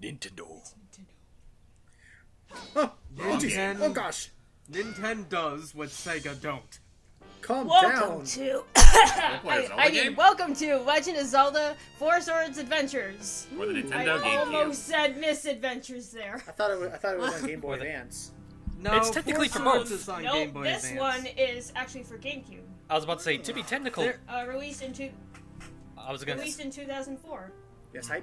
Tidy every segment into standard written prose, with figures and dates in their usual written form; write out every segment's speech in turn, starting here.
Nintendo. Oh gosh. Nintendo does what Sega don't. Calm Welcome down. to I mean, welcome to Legend of Zelda Four Swords Adventures. For the I Nintendo GameCube. almost said misadventures there. I thought it was on Game Boy Advance. No, It's technically Four for both. Swords is on Nope, Game Boy this Advance. one is actually for GameCube. I was about to say, to be technical, Released in 2004. Yes, I.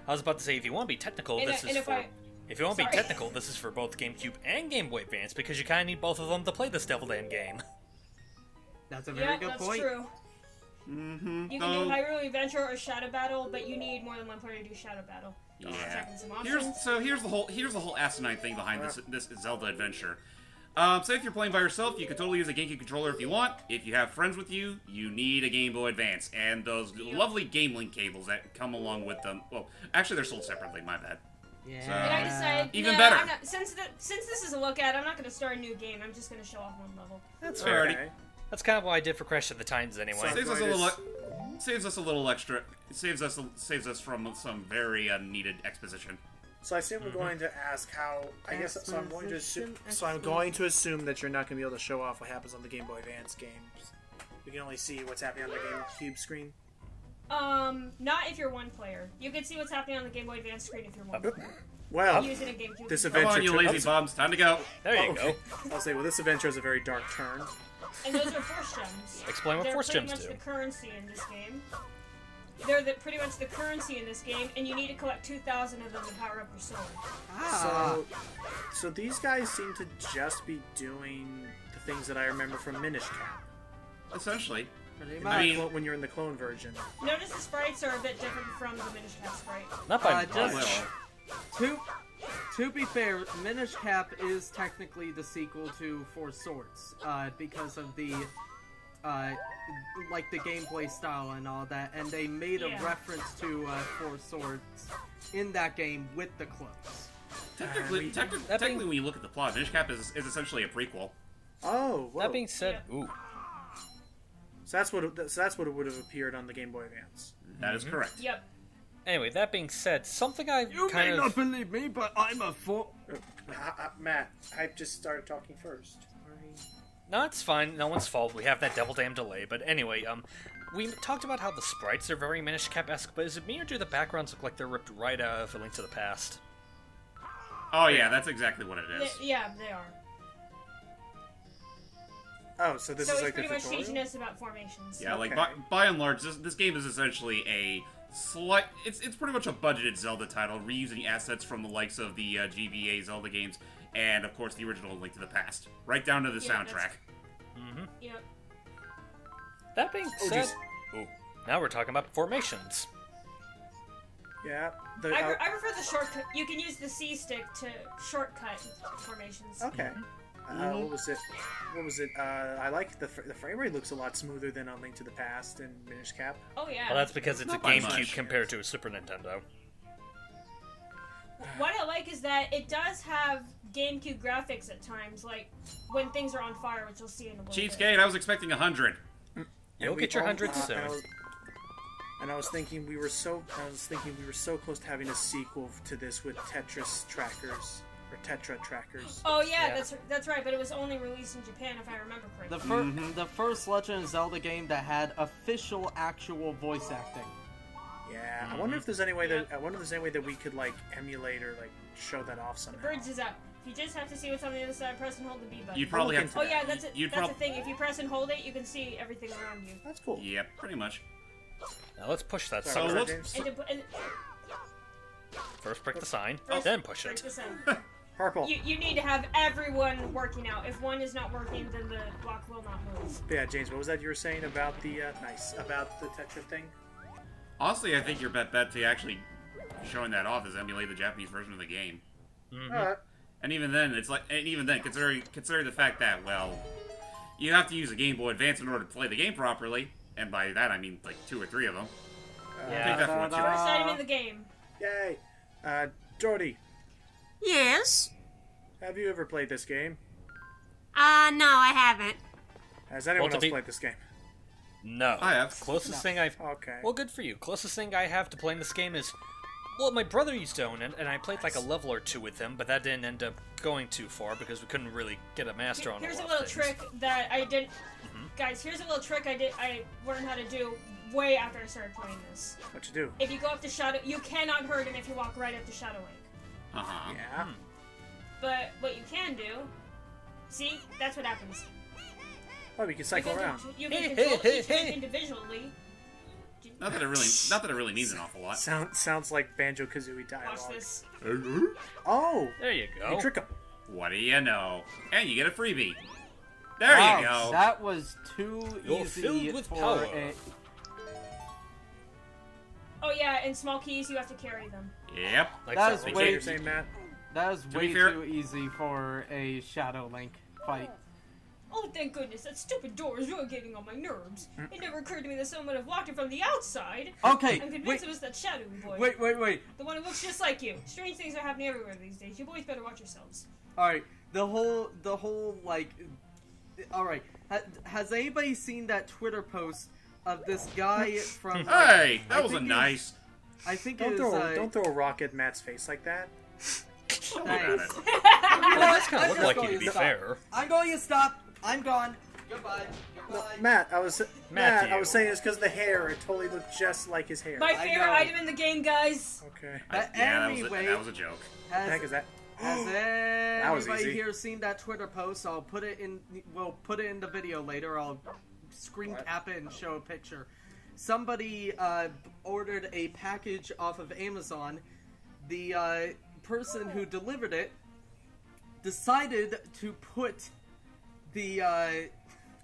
I was about to say, if you want to be technical, And this I- is and if for. I- If you want to be Sorry. technical, this is for both GameCube and Game Boy Advance because you kind of need both of them to play this devil damn game. That's a very Yeah, good that's point. true. Mm-hmm. You can do Hyrule Adventure or Shadow Battle, but you need more than one player to do Shadow Battle. Yeah. Checking some options. Here's the whole asinine thing behind this Zelda adventure. Say if you're playing by yourself, you can totally use a GameCube controller if you want. If you have friends with you, you need a Game Boy Advance and those lovely Game Link cables that come along with them. Well, actually, they're sold separately. My bad. Yeah. So- And I decided, Even nah, better. I'm not, since this is a look at, I'm not going to start a new game. I'm just going to show off one level. That's fair. Okay. That's kind of what I did for Crash of the Titans anyway. So- Saves us a little. Saves us a little extra. Saves us from some very needed exposition. So I assume we're going to ask how. I guess so. I'm going to assume. So I'm going to assume that you're not going to be able to show off what happens on the Game Boy Advance games. We can only see what's happening on the GameCube screen. Not if you're one player. You can see what's happening on the Game Boy Advance screen if you're one player. Well, Using a GameCube. this Come adventure. on, you lazy bums! Time to go. There you okay. go. I'll say, well, this adventure is a very dark turn. And those are Force Gems. Explain what They're Force pretty Gems much do. the currency in this game. They're pretty much the currency in this game, and you need to collect 2,000 of them to power up your sword. So these guys seem to just be doing the things that I remember from Minish Cap. Essentially. Pretty I mean- much. When you're in the clone version. Notice the sprites are a bit different from the Minish Cap sprite. Not by just- much. To be fair, Minish Cap is technically the sequel to Four Swords, because of the like the gameplay style and all that, and they made a Yeah. reference to Four Swords in that game with the cloaks. Technically, when you look at the plot, Minish Cap is essentially a prequel. Oh, whoa. That being said, Yeah. ooh. So that's what it would have appeared on the Game Boy Advance. That is correct. Yep. Anyway, that being said, something I You kind may of... not believe me, but I'm a Matt, I just started talking first. No, it's fine. No one's fault. We have that devil damn delay. But anyway, we talked about how the sprites are very Minish Cap-esque, but is it me or do the backgrounds look like they're ripped right out of A Link to the Past? Oh yeah, that's exactly what it is. Yeah, they are. Oh, so this So is it's like the pretty much tutorial? teaching us about formations. Yeah, like Okay. by and large, this game is essentially a slight. It's pretty much a budgeted Zelda title, reusing assets from the likes of the GBA Zelda games, and of course the original Link to the Past, right down to the Yeah, that's- soundtrack. Yep. That being Oh, said... jeez. Ooh. Now we're talking about formations. Yeah. I prefer the shortcut. You can use the C stick to shortcut formations. Okay. What was it? What was it? I like the frame rate looks a lot smoother than on Link to the Past and Minish Cap. Oh yeah. Well, that's because it's Not a by GameCube much. compared to a Super Nintendo. What I like is that it does have GameCube graphics at times, like when things are on fire, which you'll see in a little bit. Cheapskate, I was expecting 100. You'll get your 100 soon. And I was thinking we were so close to having a sequel to this with Tetris trackers or Tetra trackers. Oh yeah, Yeah. that's right. But it was only released in Japan, if I remember correctly. The first Legend of Zelda game that had official, actual voice acting. Yeah, I wonder if there's any way that we could like emulate or like show that off somehow. Bridge is up. You just have to see what's on the other side. Press and hold the B button. You'd probably look have. Oh yeah, that's it. You'd That's the prob- thing. If you press and hold it, you can see everything around you. That's cool. Yep, pretty much. Now let's push that Sorry, sucker. was that let's- James? And First prick the sign, First, then push break it. this in. Purple. You need to have everyone working out. If one is not working, then the block will not move. Yeah, James, what was that you were saying about the about the Tetra thing? Honestly, I think your bet to actually showing that off is emulate the Japanese version of the game. And even then, considering the fact that, well, you have to use a Game Boy Advance in order to play the game properly, and by that I mean like 2 or 3 of them. Take that for what you First want. item in the game. Yay! Jordy, Yes? have you ever played this game? No, I haven't. Has anyone Well, to else be- played this game? No. I have. Closest thing I've... Okay. Well, good for you. Closest thing I have to playing this game is Well, my brother used to own it, and I played like a level or two with him, but that didn't end up going too far because we couldn't really get a master on it. Here's a little trick that I did. Guys, here's a little trick I learned how to do way after I started playing this. What you do? If you go up to Shadow, you cannot hurt him if you walk right up to Shadow Link. Uh-huh. Yeah. But what you can do, see, that's what happens. Oh, we can cycle around. You can control each link individually. Not that it really means an awful lot. Sounds like Banjo-Kazooie dialogue. Watch this. Oh, There you go. you trick him. What do you know? And you get a freebie. There you go. That was too You're easy filled with for power. Oh yeah, in small keys you have to carry them. Yep. Like That so. is What way- you're saying, Matt? That was To be way fair- too easy for a Shadow Link fight. Oh, thank goodness, that stupid door is really getting on my nerves. It never occurred to me that someone would have locked it from the outside. Okay, I'm convinced wait, it was that shadowy boy. wait. The one who looks just like you. Strange things are happening everywhere these days. You boys better watch yourselves. Alright, the whole, like, alright. Has anybody seen that Twitter post of this guy from... Hey, that I was a think nice. I think Don't it's, don't throw a rock at Matt's face like that. Don't worry about it. Well, that's kind I'm of looked just like you, going to be to stop. fair. I'm going to stop. I'm gone. Goodbye. Matt, I was Matthew. saying it's because the hair. It totally looked just like his hair. My I favorite know. item in the game, guys. Okay. Yeah, Anyway, that was a joke. What the heck is that? Has was anybody easy. here seen that Twitter post? I'll put it in. We'll put it in the video later. I'll screen What? cap it and show a picture. Somebody ordered a package off of Amazon. The person who delivered it decided to put the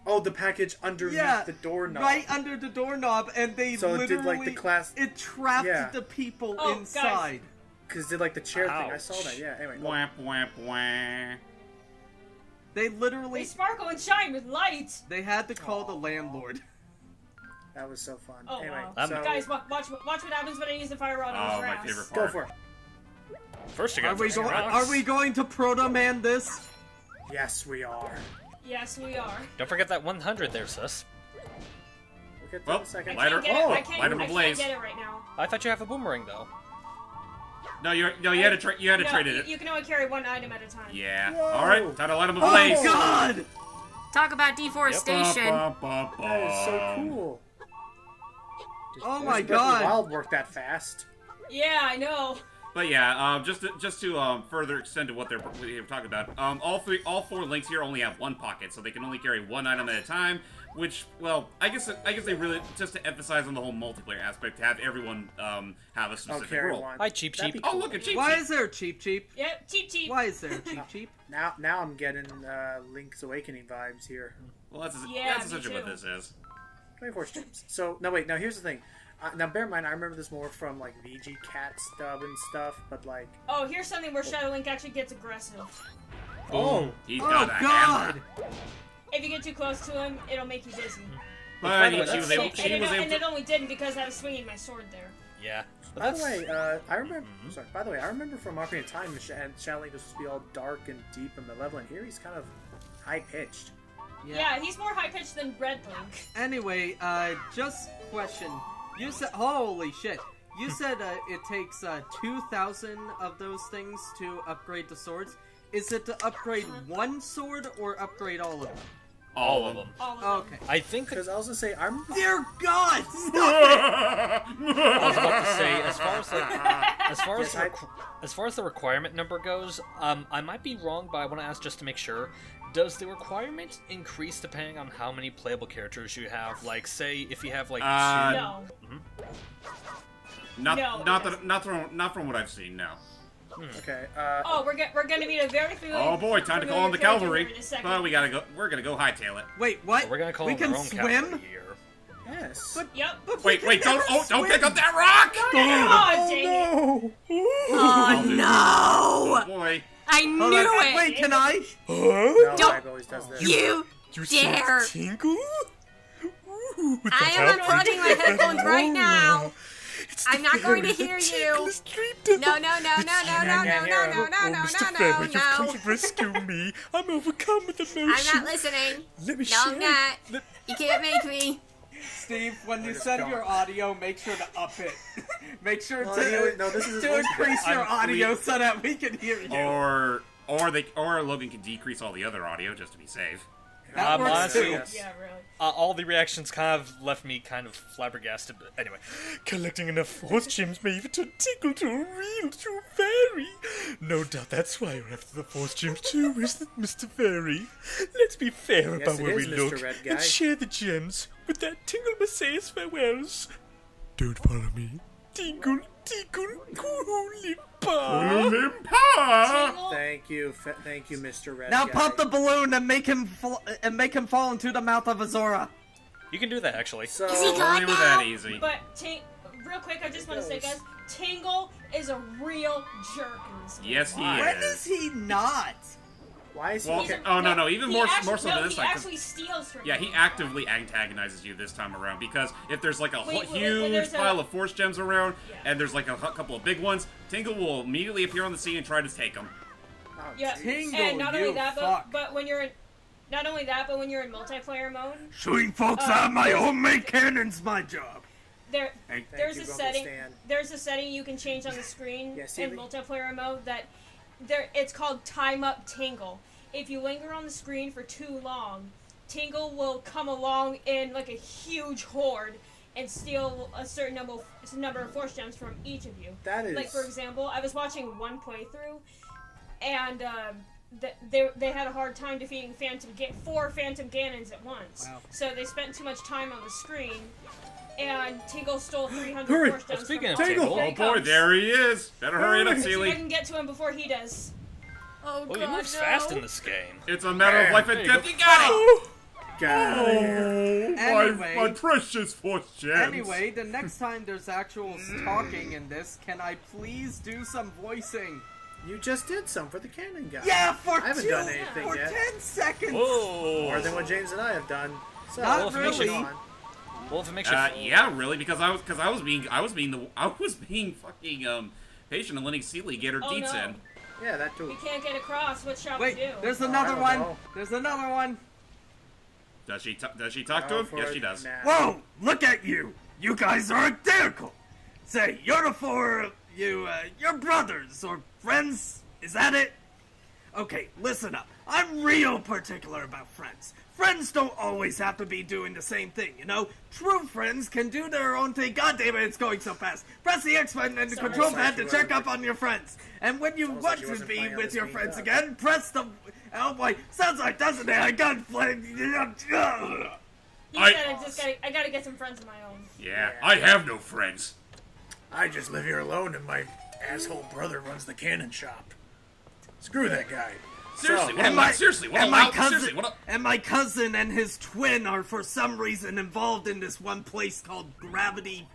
Oh, the package underneath the doorknob. right under the doorknob, and they So it literally did, like, the class- it trapped Yeah. the people Oh, guys. inside. Because did like the chair thing. I saw Ouch. that. Yeah. Anyway. Wamp, wamp, wamp. They They literally sparkle and shine with light. they had to call the landlord. That was so fun. Oh, anyway, wow. so Guys, watch what happens when I use the fire rod on Oh, his my ass. favorite go part. for it. First, you Are got we, are we going to Proto Man this? Yes, we are. Yes, we are. Don't forget that 100 there, sis. We'll get to Well, that in a second. Lighter- Can't get it. oh, I can't, light 'em I ablaze. can't get it right now. I thought you have a boomerang though. No, you had to trade it. You can only carry one item at a time. Yeah. Whoa. All right, time to light them Oh ablaze. God! Talk about deforestation. That is so cool. Oh There's my Breath of the God! Wild worked that fast. Yeah, I know. But yeah, just to further extend to what they were talking about, all four links here only have one pocket, so they can only carry one item at a time. Which, well, I guess they really just to emphasize on the whole multiplayer aspect, to have everyone have a specific carry role. one. Hi, Cheap That'd Cheap. be Oh, cool. look at Cheap Why Cheap. is there Cheap Cheap? Yep, cheap. Why is there Cheap Cheap? Now I'm getting Link's Awakening vibes here. Well, that's Yeah, essentially me what too. this is. 24 streams. So now wait. Now here's the thing. Now bear in mind, I remember this more from like VG Cat stub and stuff, but like. Oh, here's something where Shadow Link actually gets aggressive. Oh. He's Oh got a hammer. God! If you get too close to him, it'll make you dizzy. But By the way, she was that's able. something- She And was it able. only didn't because I was swinging my sword there. Yeah. But By the that's- way, I remember. Sorry. By the way, I remember from Ocarina of Time, Shadow Link was supposed to be all dark and deep in the level, and here he's kind of high pitched. Yeah, he's more high pitched than Red Link. Anyway, just question. You said, holy shit! You said it takes 2,000 of those things to upgrade the swords. Is it to upgrade one sword or upgrade all of them? all of them. All of them. Okay. I think that Because I was gonna say, I remember. Dear God! I was about to say, as far as like, Yes, as far as the requirement number goes, I might be wrong, but I want to ask just to make sure. Does the requirement increase depending on how many playable characters you have? Like, say, if you have like two. No. Not No, not from what I've seen. No. Okay. Oh, we're gonna meet a very familiar. Oh boy, time to call on the character cavalry. here in a second. But we're gonna go hightail it. Wait, what? We're gonna call we them can our own swim? cavalry here. Yes. Yep. Wait, don't swim. pick up that rock! Oh, dang it. no! Oh Oh no! boy. I Hold knew on. it! Wait, can I? No, Don't- I've always does this. You dare! Tingle? I am unplugging my headphones right now! I'm not going to hear you! No, no, no, no, no, no, no, no, no, no, no, no, no, no! rescue me. I'm overcome with emotion. I'm not listening! Let me No, I'm not! You can't make me! Steve, when you just send don't. your audio, make sure to up it. Make sure Well, to, anyway, no, this is his to voice increase chat. your audio so that we can hear you. Or Logan can decrease all the other audio just to be safe. That works honestly, too. Yeah, really. all the reactions kind of left me kind of flabbergasted. But anyway, collecting enough force gems may even turn Tingle to a real true fairy. No doubt that's why you're after the force gems too, isn't it, Mr. Fairy? Let's be fair Yes, about it where we is, Mr. look Red and Guy. share the gems with that Tingle Messiah's farewells. Don't follow me. Tingle, tingle, Koolippa. Olimpa! Thank you, Mr. Red Now Guy. pop the balloon and make him fall into the mouth of Azora. You can do that actually. So, Is he good? Only with that easy. But real quick, I just want to say, guys, Tingle is a real jerk in this game. Yes, he When is. is he not? why is he? Well, He's a- oh, no, even he more actually- so no, than this he time. 'Cause- actually steals from Yeah, you. he actively antagonizes you this time around because if there's like a Wait, huge there's a- pile of force gems around Yeah. and there's like a couple of big ones, Tingle will immediately appear on the scene and try to take them. Oh, Yeah, Tingle, and not you only that, fuck. but when you're in, not only that, but when you're in multiplayer mode, Shooting folks out of my homemade cannon's my job. there's Thank a you, Uncle setting. Stan. There's a setting you can change on the screen Yes, in Seeley? multiplayer mode it's called time up Tingle. If you linger on the screen for too long, Tingle will come along in like a huge horde and steal a certain number of force gems from each of you. That is Like, for example, I was watching one playthrough, and they had a hard time defeating 4 Phantom Ganons at once. Wow. So they spent too much time on the screen, and Tingle stole 300 Hurry! force gems Speaking from of him. Tingle- Here Oh he boy, comes. there he is! Better hurry it up, See if I Cele. can get to him before he does. Oh, Oh, he God, moves fast in this game. It's a matter of life and There you death. go. You got it! God. Anyway. my precious force gems. Anyway, the next time there's actual talking in this, can I please do some voicing? You just did some for the cannon guy. Yeah, for I haven't done anything for yet. 10 seconds. Whoa! More than what James and I have done. So, Not moving really. on. Well, if it makes you Yeah, really, because I was being fucking patient and letting Cele get her Oh, deets no. in. Yeah, that too. We can't get across. What shall Wait, we do? there's I another don't one. know. There's another one. Does she talk to Go him? for Yes, it, she does. Nah. Whoa, look at you! You guys are identical! Say, you're the four, you're brothers or friends? Is that it? Okay, listen up. I'm real particular about friends. Friends don't always have to be doing the same thing, you know? True friends can do their own thing. God damn it, it's going so fast. Press the X button and the Sorry. control Sorry, pad to she check wasn't- up on your friends. And when you Almost want like she to wasn't be playing on with this your game, friends yeah. again, press the... Oh boy, sounds like, doesn't it? I got played... He I- said, I gotta get some friends of my own. Yeah, I have no friends. I just live here alone and my asshole brother runs the cannon shop. Screw that guy. Seriously, So, what and up? my- Seriously, what and up? my Loud? cousin- Seriously, what up? And my cousin and his twin are for some reason involved in this one place called Gravity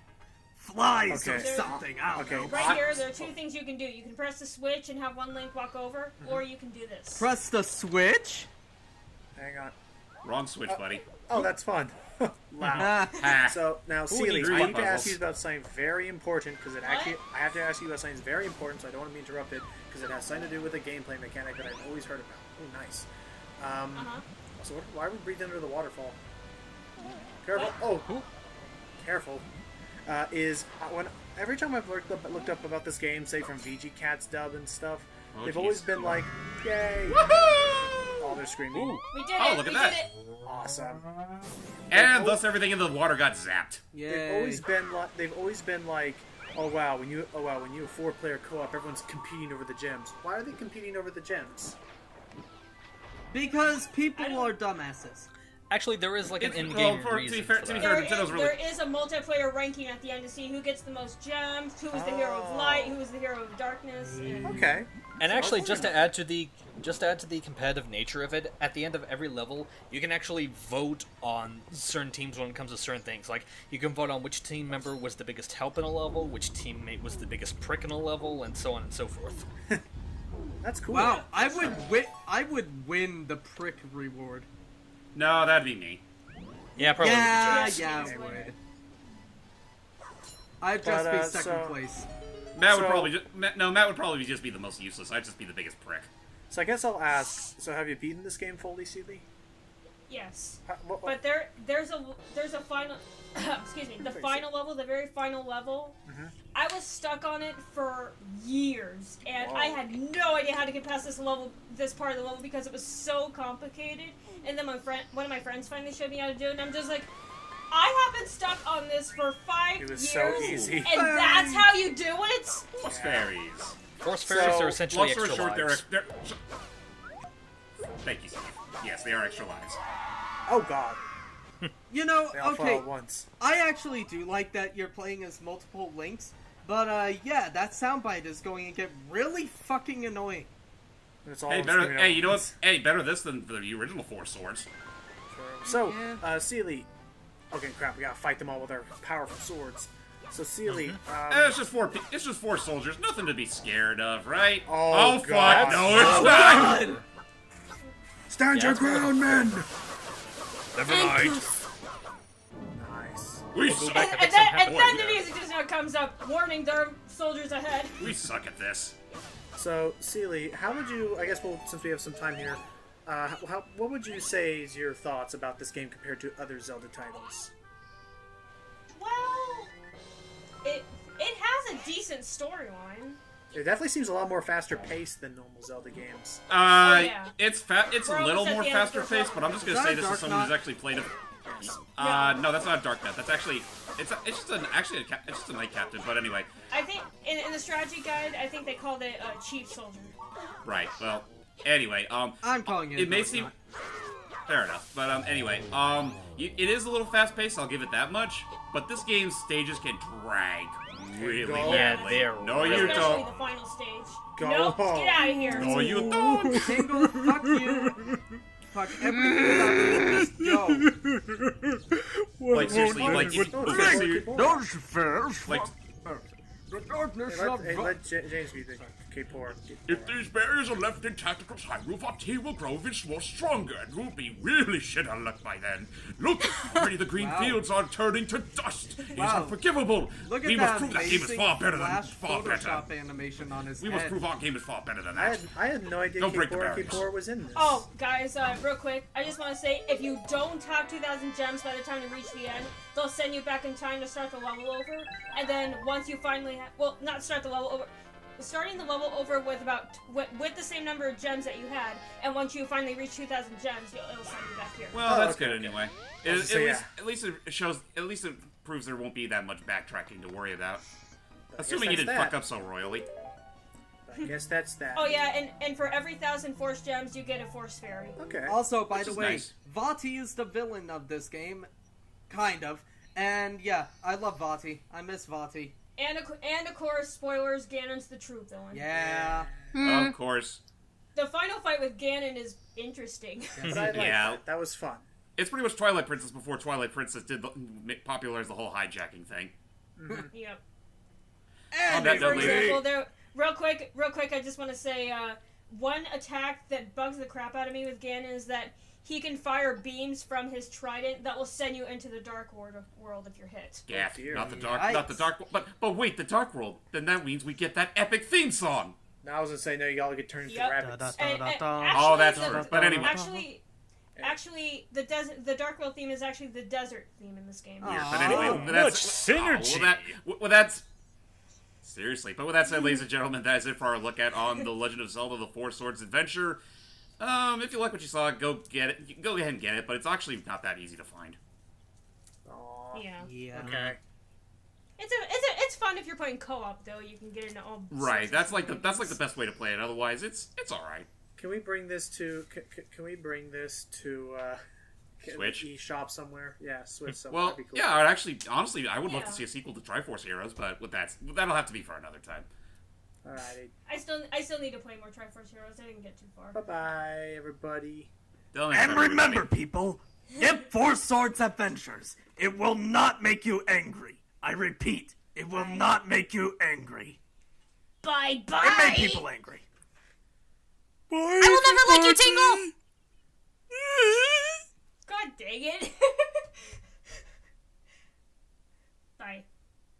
Flies or Okay. something. I don't Okay. know. Right here, there are 2 things you can do. You can press the switch and have one Link walk over, or you can do this. Press the switch. Hang on. Wrong switch, buddy. Oh, that's fun. Loud. Ah, Ha. So now, Cele, needs I fun need to ask puzzles? you about something very important because it actually I have to ask you about something very important, so I don't want to be interrupted because it has something to do with a gameplay mechanic that I've always heard about. Oh, nice. So why are we breathing under the waterfall? Careful! Oh, careful. When every time I've looked up about this game, say from VG Cat's dub and stuff, Oh, they've jeez. always been like, "Yay!" Oh, they're screaming. Ooh. We did Oh, it! look at we that. did it! Awesome. And thus everything in the water got zapped. They've yay. always been like, oh wow, when you have 4-player co-op, everyone's competing over the gems. Why are they competing over the gems? Because people are dumbasses. Actually, there is like an It's- in-game well, to be reason fair- for to be that. fair, There Nintendo's is, really- there is a multiplayer ranking at the end to see who gets the most gems, who is the hero of light, who is the hero of darkness. And Okay. And actually, just to add to the competitive nature of it, at the end of every level, you can actually vote on certain teams when it comes to certain things. Like, you can vote on which team member was the biggest help in a level, which teammate was the biggest prick in a level, and so on and so forth. That's cool. Wow, I would win the prick reward. No, that'd be me. Yeah, probably. Yeah, Yes, yeah, yes, I would. would. I'd just But, be second so- place. Matt would So- probably Matt would probably just be the most useless. I'd just be the biggest prick. So I guess I'll ask. So have you beaten this game fully, Cele? Yes. What? But there's a final excuse me, the final level, the very final level. I was stuck on it for years, and I had no idea how to get past this part of the level because it was so complicated. And then one of my friends finally showed me how to do it, and I'm just like, I have been stuck on this for 5 years. It was so easy. And that's how you do it? Force fairies. Force fairies are essentially Long story extra short, lives. Thank you, Steve. Yes, they are extra lives. Oh god. You know, They all fall okay, at once. I actually do like that you're playing as multiple Links, but yeah, that soundbite is going to get really fucking annoying. It's all Hey, screaming hey, out. you know what? Hey, better this than the original Four Swords. So, Yeah. Cele. Okay, crap. We gotta fight them all with our powerful swords. So, Cele. It's just four soldiers. Nothing to be scared of, right? Oh, fuck! God. No, it's not. Stand your ground, men. Never mind. Nice. We We'll go suck. back And then Boy, the music just now comes up, warning there are soldiers ahead. We suck at this. So, Cele, how would you? I guess since we have some time here, what would you say is your thoughts about this game compared to other Zelda titles? Well, it has a decent storyline. It definitely seems a lot more faster paced than normal Zelda games. Yeah. It's It's We're a little almost at more the end of faster the paced, but I'm just gonna Is that say a this as Dark someone who's Knot? actually played it. No, that's not a Dark Knight. That's actually it's just a Knight Captain. But anyway, I think in the strategy guide, I think they called it Chief Soldier. right. Well, anyway, I'm calling it. it may Dark seem Knot. fair enough, but anyway, it is a little fast paced. I'll give it that much. But this game's stages can drag really go. Yeah, badly. they're No, you Especially don't. the final stage. Go Nope, home. get out of here. No, you don't. Tingle, fuck you. Fuck everything about you. Just go. Like seriously, like Those fairs. like. The darkness Hey, let James be the K-Por. If these barriers are left intact across Hyrule, our tea will grow even more stronger, and we'll be really shit out of luck by then. Look, already the green Wow. fields are turning to dust. It is Wow. unforgivable. Look at We that must prove that game is amazing far better than flash far better. Photoshop animation on his We head. must prove our game is far better than I that. had no idea Don't break the barriers. K-Por was in this. Oh, guys, real quick, I just want to say, if you don't have 2,000 gems by the time you reach the end, they'll send you back in time to start the level over, and then once you finally well, not start the level over, starting the level over with the same number of gems that you had, and once you finally reach 2,000 gems, it'll send you back here. Well, Oh, that's okay, good okay. anyway. I was gonna say, At least it shows. At least it proves there won't be that much backtracking to worry about. Assuming you that's didn't that. fuck up so royally. I guess that's that. Oh yeah, and for every 1,000 force gems, you get a force fairy. Okay. Also, by Which the is way, nice. Vati is the villain of this game. Kind of. And yeah, I love Vati. I miss Vati. And of course, spoilers, Ganon's the true villain. Yeah. Of course. The final fight with Ganon is interesting. But I liked Yeah. that. That was fun. It's pretty much Twilight Princess before Twilight Princess did popularize the whole hijacking thing. Yep. On that For note, example, there. Real quick, I just want to say, one attack that bugs the crap out of me with Ganon is that he can fire beams from his trident that will send you into the dark world if you're hit. Yeah, dear. not the Yikes. dark, but wait, the dark world. Then that means we get that epic theme song. Now I was gonna say no. You all get turned into Yep. rabbits. And Oh, that's actually, true. But anyway, Actually, the dark world theme is actually the desert theme in this game. yeah, but anyway, Oh, but that's, much synergy. Well, that's seriously. But with that said, ladies and gentlemen, that is it for our look at on the Legend of Zelda: The Four Swords Adventure. If you like what you saw, go get it. Go ahead and get it. But it's actually not that easy to find. Aw. Yeah. Yeah. Okay. It's fun if you're playing co-op though. You can get into all. Right. sorts That's of like the things. best way to play it. Otherwise, it's all right. Can we bring this to? Can we bring this to? Switch? eShop somewhere? Yeah, Switch somewhere. Well, That'd be cool. yeah. I'd actually, honestly, I would love to Yeah. see a sequel to Triforce Heroes, but that'll have to be for another time. Alrighty. I still need to play more Triforce Heroes. I didn't get too far. Bye bye, everybody. Till And next time, remember, everybody. people, get Four Swords Adventures. It will not make you angry. I repeat, it will not make you angry. Bye It bye. made people angry. I will never let you tingle. God dang it! Bye.